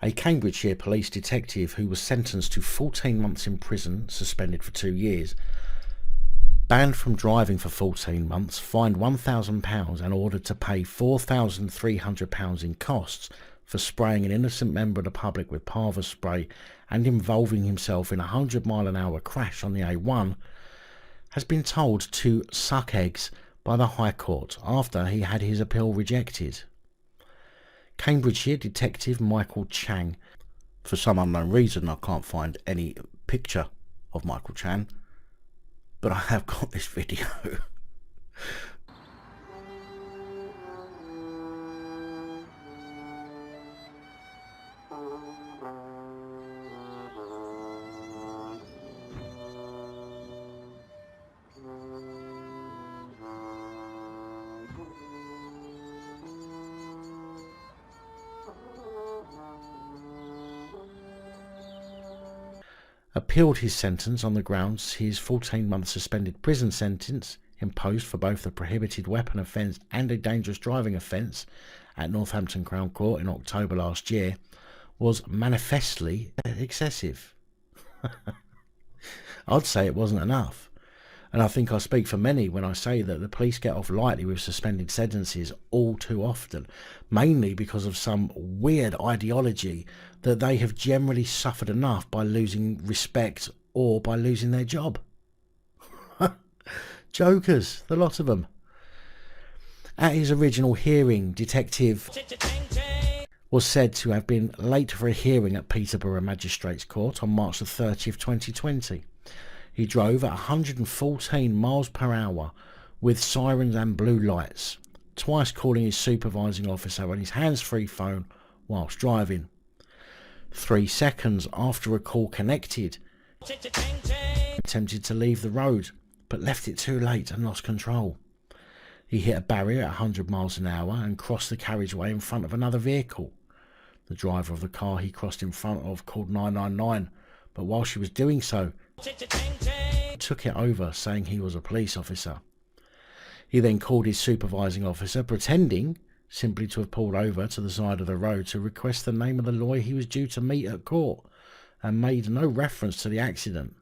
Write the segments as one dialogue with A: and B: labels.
A: A Cambridgeshire Police detective who was sentenced to 14 months in prison, suspended for 2 years, banned from driving for 14 months, fined £1,000 and ordered to pay £4,300 in costs for spraying an innocent member of the public with parva spray and involving himself in a 100-mile-an-hour crash on the A1, has been told to suck eggs by the High Court after he had his appeal rejected. Cambridgeshire detective Michael Chang. For some unknown reason, I can't find any picture of Michael Chang, but I have got this video. Appealed his sentence on the grounds his 14-month suspended prison sentence, imposed for both a prohibited weapon offence and a dangerous driving offence at Northampton Crown Court in October last year, was manifestly excessive. I'd say it wasn't enough, and I think I speak for many when I say that the police get off lightly with suspended sentences all too often, mainly because of some weird ideology that they have generally suffered enough by losing respect or by losing their job. Jokers, the lot of them. At his original hearing, Detective was said to have been late for a hearing at Peterborough Magistrates Court on March the 30th, 2020. He drove at 114 miles per hour with sirens and blue lights, twice calling his supervising officer on his hands-free phone whilst driving. 3 seconds after a call connected, attempted to leave the road, but left it too late and lost control. He hit a barrier at 100 miles an hour and crossed the carriageway in front of another vehicle. The driver of the car he crossed in front of called 999, but while she was doing so, took it over, saying he was a police officer. He then called his supervising officer, pretending simply to have pulled over to the side of the road to request the name of the lawyer he was due to meet at court, and made no reference to the accident.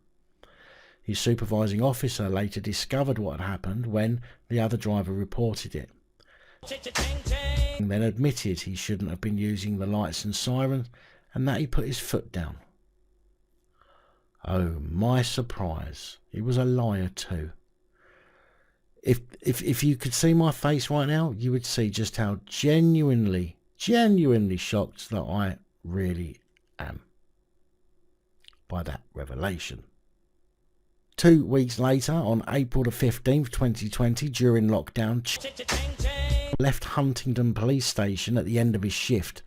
A: His supervising officer later discovered what had happened when the other driver reported it, and then admitted he shouldn't have been using the lights and sirens and that he put his foot down. Oh, my surprise, he was a liar too. If you could see my face right now, you would see just how genuinely shocked that I really am by that revelation. 2 weeks later, on April the 15th, 2020, during lockdown, left Huntingdon Police Station at the end of his shift,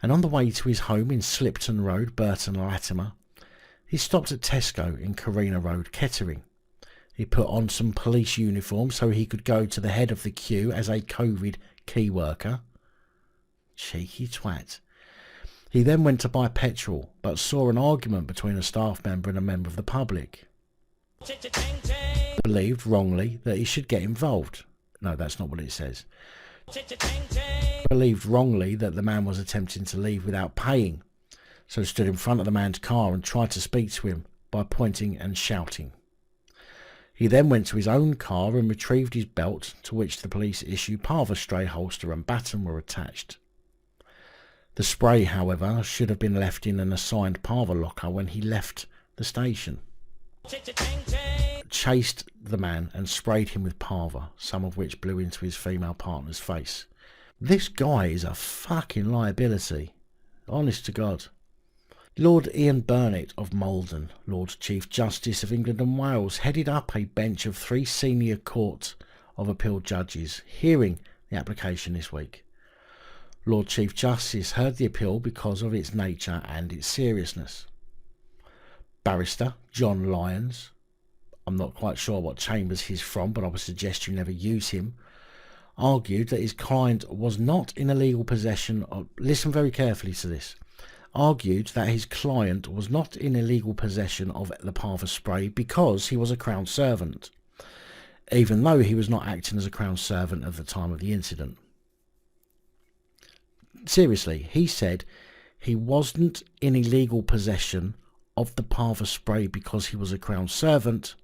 A: and on the way to his home in Slipton Road, Burton Latimer, he stopped at Tesco in Carina Road, Kettering. He put on some police uniform so he could go to the head of the queue as a COVID key worker. Cheeky twat. He then went to buy petrol, but saw an argument between a staff member and a member of the public. Believed wrongly that he should get involved. No, that's not what it says. Believed wrongly that the man was attempting to leave without paying, so stood in front of the man's car and tried to speak to him by pointing and shouting. He then went to his own car and retrieved his belt, to which the police issue parva spray holster and baton were attached. The spray, however, should have been left in an assigned parva locker when he left the station. Chased the man and sprayed him with parva, some of which blew into his female partner's face. This guy is a fucking liability. Honest to God. Lord Ian Burnett of Malden, Lord Chief Justice of England and Wales, headed up a bench of 3 senior Court of Appeal judges hearing the application this week. Lord Chief Justice heard the appeal because of its nature and its seriousness. Barrister John Lyons, I'm not quite sure what chambers he's from, but I would suggest you never use him, argued that his client was not in illegal possession of... Listen very carefully to this. Argued that his client was not in illegal possession of the parva spray because he was a Crown servant, even though he was not acting as a Crown servant at the time of the incident. Seriously, he said He wasn't in illegal possession of the panther spray because he was a Crown servant,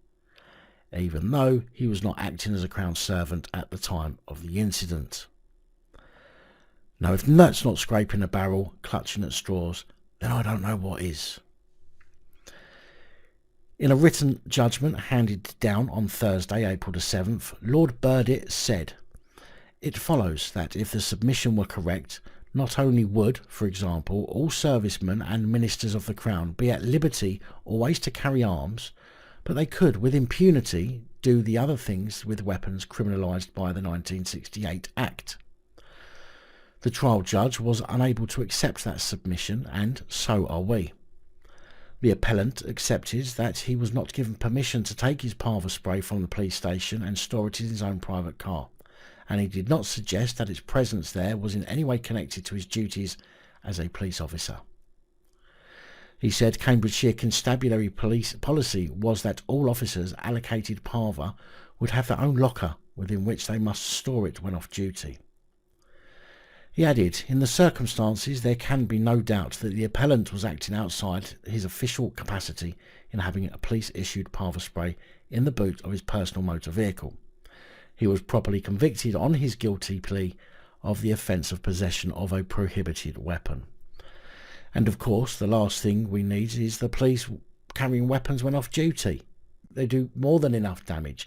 A: even though he was not acting as a Crown servant at the time of the incident. Now, if that's not scraping a barrel, clutching at straws, then I don't know what is. In a written judgment handed down on Thursday, April the 7th, Lord Burdett said, "It follows that if the submission were correct, not only would, for example, all servicemen and ministers of the Crown be at liberty always to carry arms, but they could, with impunity, do the other things with weapons criminalised by the 1968 Act." The trial judge was unable to accept that submission, and so are we. The appellant accepted that he was not given permission to take his panther spray from the police station and store it in his own private car, and he did not suggest that its presence there was in any way connected to his duties as a police officer. He said Cambridgeshire Constabulary police policy was that all officers allocated panther would have their own locker within which they must store it when off duty. He added, in the circumstances there can be no doubt that the appellant was acting outside his official capacity in having a police-issued panther spray in the boot of his personal motor vehicle. He was properly convicted on his guilty plea of the offence of possession of a prohibited weapon. And of course, the last thing we need is the police carrying weapons when off duty. They do more than enough damage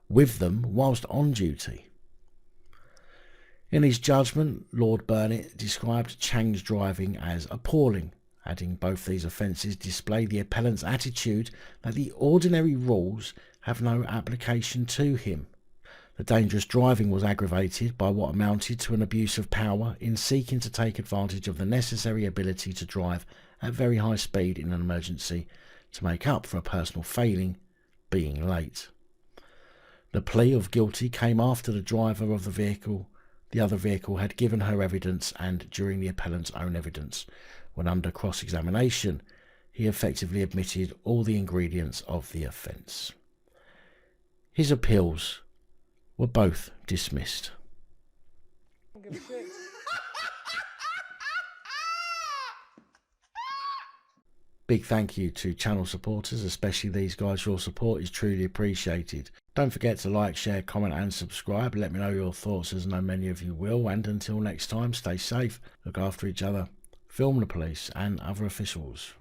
A: with them whilst on duty. In his judgment, Lord Burnett described Chang's driving as appalling, adding both these offences display the appellant's attitude that the ordinary rules have no application to him. The dangerous driving was aggravated by what amounted to an abuse of power in seeking to take advantage of the necessary ability to drive at very high speed in an emergency to make up for a personal failing, being late. The plea of guilty came after the driver of the other vehicle had given her evidence, and during the appellant's own evidence, when under cross-examination, he effectively admitted all the ingredients of the offence. His appeals were both dismissed. Big thank you to channel supporters, especially these guys. Your support is truly appreciated. Don't forget to like, share, comment and subscribe. Let me know your thoughts, as I know many of you will. And until next time, stay safe, look after each other, film the police and other officials.